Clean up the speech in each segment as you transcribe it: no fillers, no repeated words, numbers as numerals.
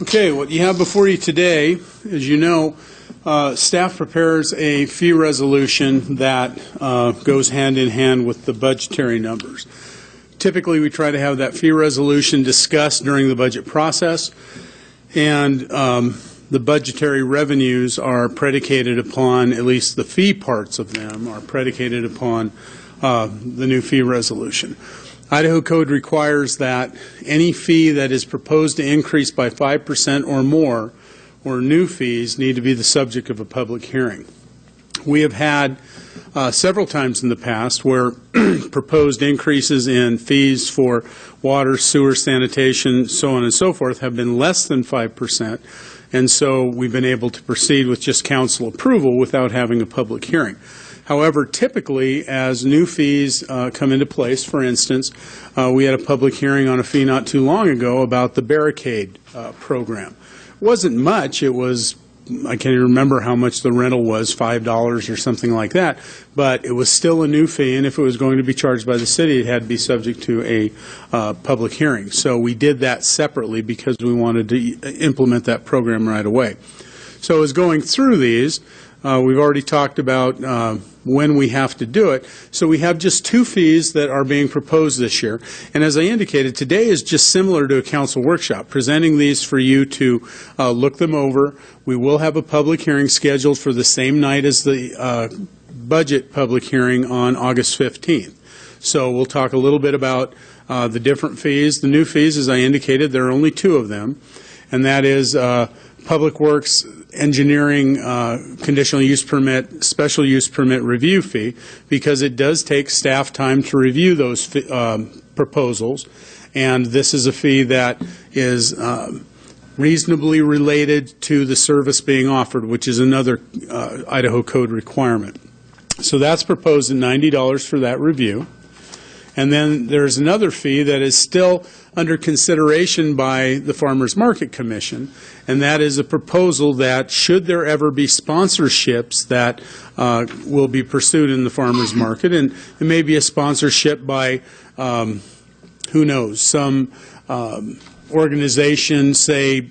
Okay, what you have before you today, as you know, staff prepares a fee resolution that goes hand in hand with the budgetary numbers. Typically, we try to have that fee resolution discussed during the budget process, and the budgetary revenues are predicated upon, at least the fee parts of them, are predicated upon the new fee resolution. Idaho Code requires that any fee that is proposed to increase by 5% or more, or new fees, need to be the subject of a public hearing. We have had several times in the past where proposed increases in fees for water, sewer, sanitation, so on and so forth have been less than 5%, and so we've been able to proceed with just council approval without having a public hearing. However, typically, as new fees come into place, for instance, we had a public hearing on a fee not too long ago about the barricade program. It wasn't much. It was, I can't even remember how much the rental was, $5 or something like that, but it was still a new fee, and if it was going to be charged by the city, it had to be subject to a public hearing. So we did that separately because we wanted to implement that program right away. So as going through these, we've already talked about when we have to do it. So we have just two fees that are being proposed this year. And as I indicated, today is just similar to a council workshop, presenting these for you to look them over. We will have a public hearing scheduled for the same night as the budget public hearing on August 15th. So we'll talk a little bit about the different fees. The new fees, as I indicated, there are only two of them, and that is Public Works Engineering conditional use permit, special use permit review fee, because it does take staff time to review those proposals, and this is a fee that is reasonably related to the service being offered, which is another Idaho Code requirement. So that's proposed at $90 for that review. And then there's another fee that is still under consideration by the Farmers Market Commission, and that is a proposal that should there ever be sponsorships that will be pursued in the farmers market, and it may be a sponsorship by, who knows, some organization, say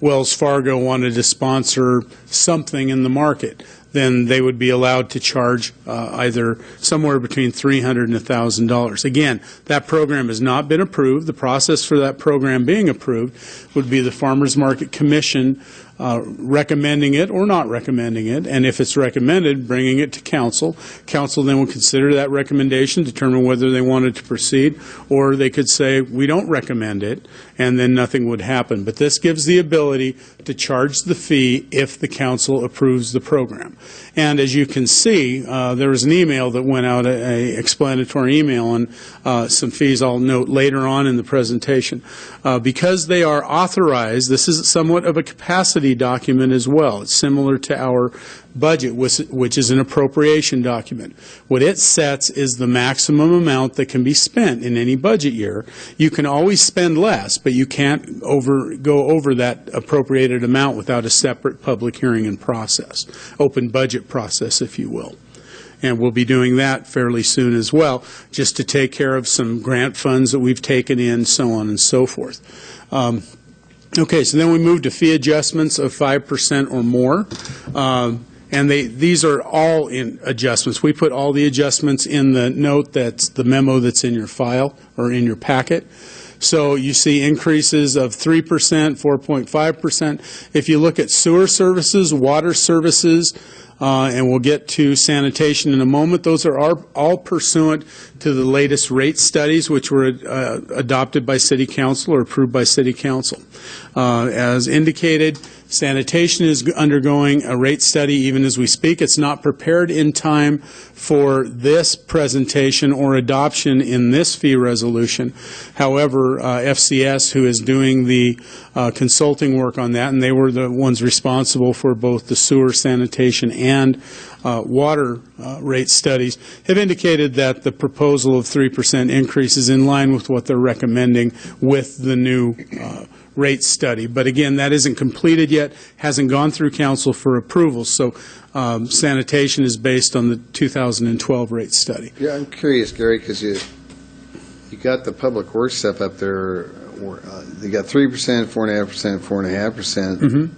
Wells Fargo wanted to sponsor something in the market, then they would be allowed to charge either somewhere between $300 and $1,000. Again, that program has not been approved. The process for that program being approved would be the Farmers Market Commission recommending it or not recommending it, and if it's recommended, bringing it to council. Council then will consider that recommendation, determine whether they wanted to proceed, or they could say, we don't recommend it, and then nothing would happen. But this gives the ability to charge the fee if the council approves the program. And as you can see, there was an email that went out, an explanatory email on some fees I'll note later on in the presentation. Because they are authorized, this is somewhat of a capacity document as well. It's similar to our budget, which is an appropriation document. What it sets is the maximum amount that can be spent in any budget year. You can always spend less, but you can't go over that appropriated amount without a separate public hearing and process, open budget process, if you will. And we'll be doing that fairly soon as well, just to take care of some grant funds that we've taken in, so on and so forth. Okay, so then we move to fee adjustments of 5% or more. And these are all in adjustments. We put all the adjustments in the note, that's the memo that's in your file or in your packet. So you see increases of 3%, 4.5%. If you look at sewer services, water services, and we'll get to sanitation in a moment, those are all pursuant to the latest rate studies, which were adopted by City Council or approved by City Council. As indicated, sanitation is undergoing a rate study even as we speak. It's not prepared in time for this presentation or adoption in this fee resolution. However, FCS, who is doing the consulting work on that, and they were the ones responsible for both the sewer, sanitation, and water rate studies, have indicated that the proposal of 3% increase is in line with what they're recommending with the new rate study. But again, that isn't completed yet, hasn't gone through council for approval, so sanitation is based on the 2012 rate study. Yeah, I'm curious, Gary, because you you got the public works stuff up there, they got 3%, 4.5%, 4.5%.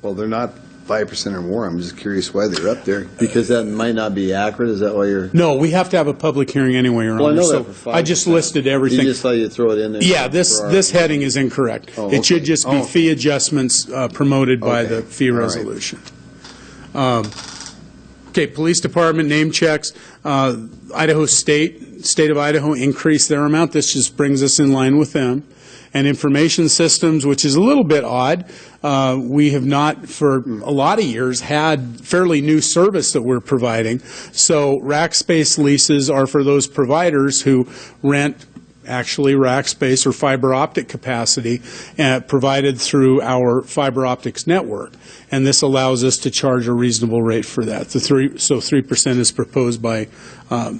Well, they're not 5% or more. I'm just curious why they're up there. Because that might not be accurate? Is that why you're... No, we have to have a public hearing anyway, Your Honor. Well, I know so that for 5%. I just listed everything. You just thought you'd throw it in there? Yeah, this heading is incorrect. Oh, It should okay. just be fee adjustments promoted by the fee All right. resolution. Okay, Police Department name checks. Idaho State of Idaho increased their amount. This just brings us in line with them. And information systems, which is a little bit odd. We have not, for a lot of years, had fairly new service that we're providing. So rack space leases are for those providers who rent actually rack space or fiber optic capacity provided through our fiber optics network. And this allows us to charge a reasonable rate for that. So 3% is proposed by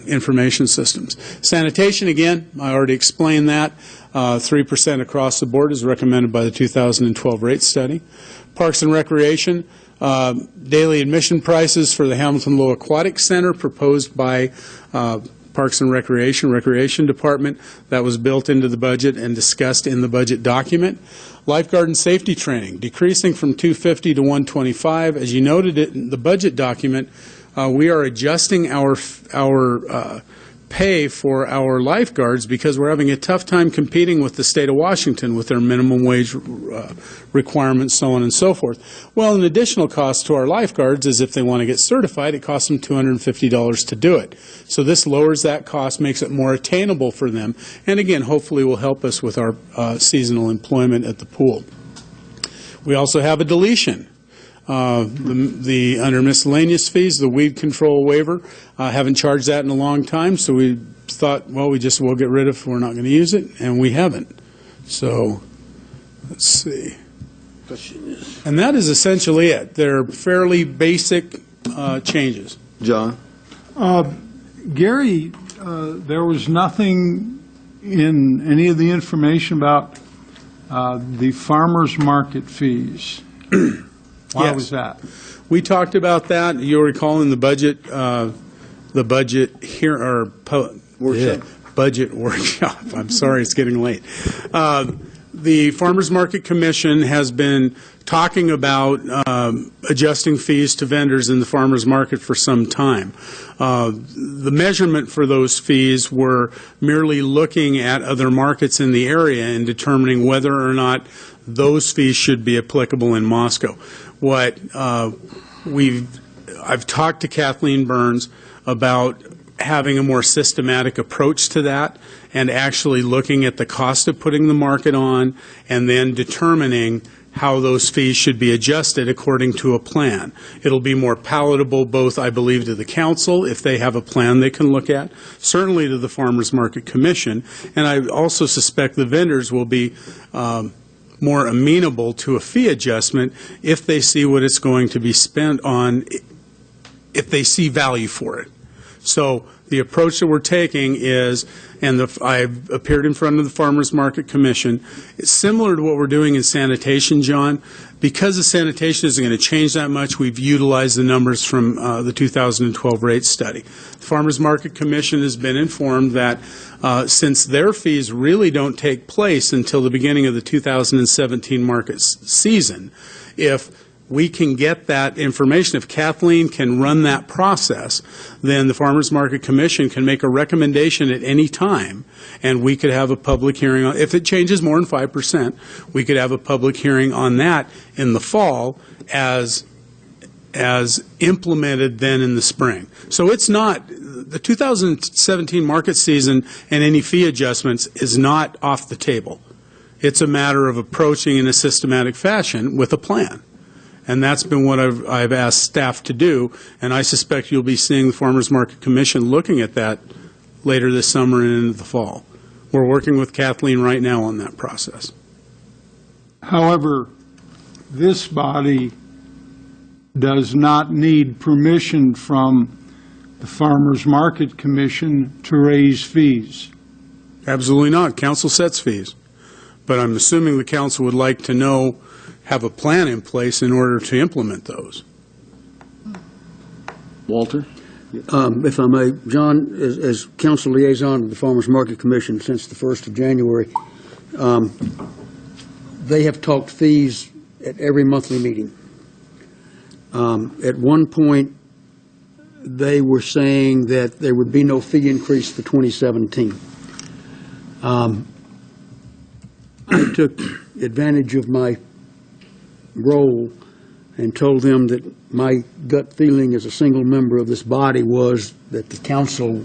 information systems. Sanitation, again, I already explained that. 3% across the board is recommended by the 2012 rate study. Parks and Recreation, daily admission prices for the Hamilton Low Aquatic Center proposed by Parks and Recreation Department. That was built into the budget and discussed in the budget document. Lifeguard and safety training, decreasing from $250 to $125. As you noted it in the budget document, we are adjusting our pay for our lifeguards because we're having a tough time competing with the state of Washington with their minimum wage requirements, so on and so forth. Well, an additional cost to our lifeguards is if they want to get certified, it costs them $250 to do it. So this lowers that cost, makes it more attainable for them, and again, hopefully will help us with our seasonal employment at the pool. We also have a deletion. Under miscellaneous fees, the weed control waiver, haven't charged that in a long time, so we thought, well, we'll get rid of it if we're not going to use it, and we haven't. So, let's see. And that is essentially it. They're fairly basic changes. John? Gary, there was nothing in any of the information about the farmers market fees. Why was that? We talked about that. You'll recall in the budget budget workshop. I'm sorry, it's getting late. The Farmers Market Commission has been talking about adjusting fees to vendors in the farmers market for some time. The measurement for those fees were merely looking at other markets in the area and determining whether or not those fees should be applicable in Moscow. I've talked to Kathleen Burns about having a more systematic approach to that and actually looking at the cost of putting the market on and then determining how those fees should be adjusted according to a plan. It'll be more palatable both, I believe, to the council if they have a plan they can look at, certainly to the Farmers Market Commission, and I also suspect the vendors will be more amenable to a fee adjustment if they see what it's going to be spent on, if they see value for it. So the approach that we're taking is, and I've appeared in front of the Farmers Market Commission, it's similar to what we're doing in sanitation, John. Because the sanitation isn't going to change that much, we've utilized the numbers from the 2012 rate study. The Farmers Market Commission has been informed that since their fees really don't take place until the beginning of the 2017 market season, if we can get that information, if Kathleen can run that process, then the Farmers Market Commission can make a recommendation at any time, and we could have a public hearing on, if it changes more than 5%, we could have a public hearing on that in the fall as implemented then in the spring. So it's not, the 2017 market season and any fee adjustments is not off the table. It's a matter of approaching in a systematic fashion with a plan. And that's been what I've asked staff to do, and I suspect you'll be seeing the Farmers Market Commission looking at that later this summer and into the fall. We're working with Kathleen right now on that process. However, this body does not need permission from the Farmers Market Commission to raise fees. Absolutely not. Council sets fees. But I'm assuming the council would like to have a plan in place in order to implement those. Walter? If I may, John, as council liaison to the Farmers Market Commission since the 1st of January, they have talked fees at every monthly meeting. At one point, they were saying that there would be no fee increase for 2017. I took advantage of my role and told them that my gut feeling as a single member of this body was that the council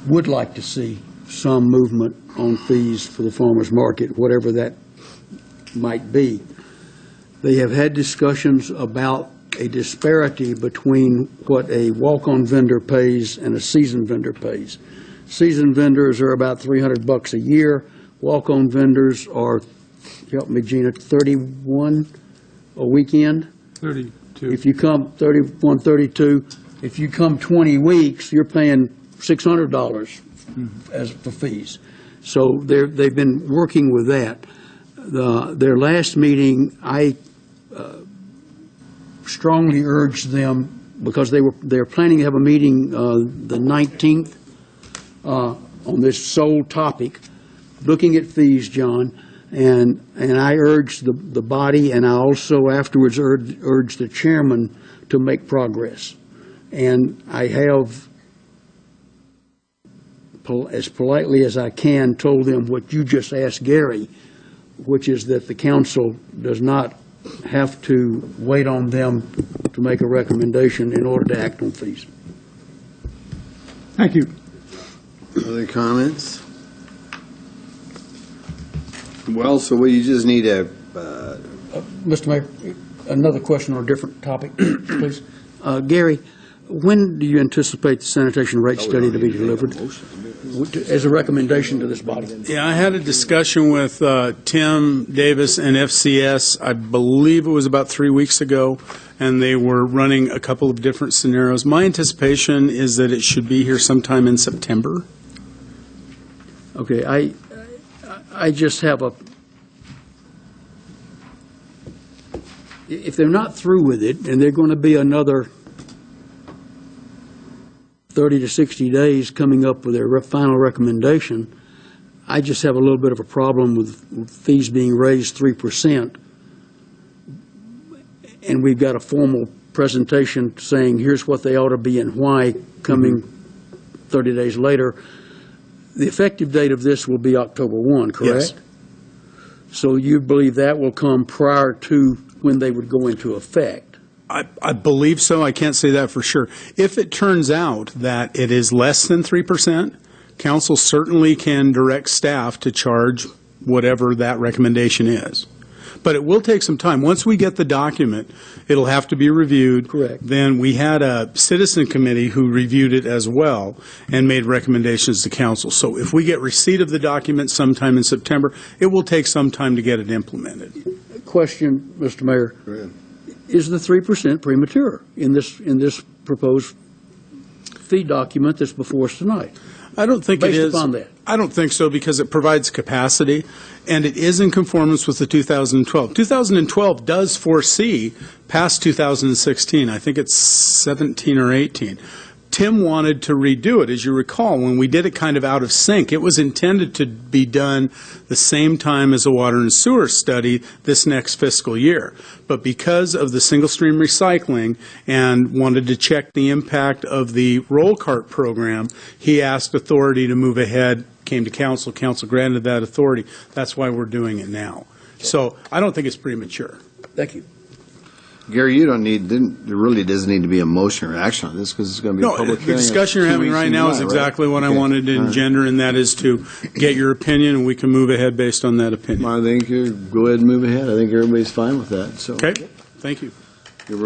would like to see some movement on fees for the farmers market, whatever that might be. They have had discussions about a disparity between what a walk-on vendor pays and a seasoned vendor pays. Seasoned vendors are about $300 a year. Walk-on vendors are, help me, Gina, 31 a weekend? 32. If you come 31, 32, if you come 20 weeks, you're paying $600 as for fees. So they've been working with that. Their last meeting, I strongly urged them, because they're planning to have a meeting the 19th on this sole topic, looking at fees, John, and I urged the body, and I also afterwards urged the chairman to make progress. And I have, as politely as I can, told them what you just asked Gary, which is that the council does not have to wait on them to make a recommendation in order to act on fees. Thank you. Other comments? Well, so you just need a, Mr. Mayor, another question on a different topic, please. Gary, when do you anticipate the sanitation rate study to be delivered as a recommendation to this body? Yeah, I had a discussion with Tim Davis and FCS, I believe it was about 3 weeks ago, and they were running a couple of different scenarios. My anticipation is that it should be here sometime in September. Okay, I just have if they're not through with it, and they're going to be another 30 to 60 days coming up with their final recommendation, I just have a little bit of a problem with fees being raised 3%. And we've got a formal presentation saying here's what they ought to be and why coming 30 days later. The effective date of this will be October 1, correct? Yes. So you believe that will come prior to when they would go into effect? I believe so. I can't say that for sure. If it turns out that it is less than 3%, council certainly can direct staff to charge whatever that recommendation is. But it will take some time. Once we get the document, it'll have to be reviewed. Correct. Then we had a citizen committee who reviewed it as well and made recommendations to council. So if we get receipt of the document sometime in September, it will take some time to get it implemented. Question, Mr. Mayor. go ahead. Is the 3% premature in this proposed fee document that's before us tonight? I don't think it is. Based upon that? I don't think so, because it provides capacity, and it is in conformance with the 2012. 2012 does foresee past 2016. I think it's 17 or 18. Tim wanted to redo it. As you recall, when we did it kind of out of sync, it was intended to be done the same time as a water and sewer study this next fiscal year. But because of the single stream recycling and wanted to check the impact of the roll cart program, he asked authority to move ahead, came to council, council granted that authority. That's why we're doing it now. So I don't think it's premature. Thank you. Gary, you don't need, there really doesn't need to be a motion or action on this because it's going to be a No, public the hearing. discussion you're having right now is exactly what I wanted to engender, and that is to get your opinion, and we can move ahead based on that opinion. I think you go ahead and move ahead. I think everybody's fine with that, so. Okay, thank you. You're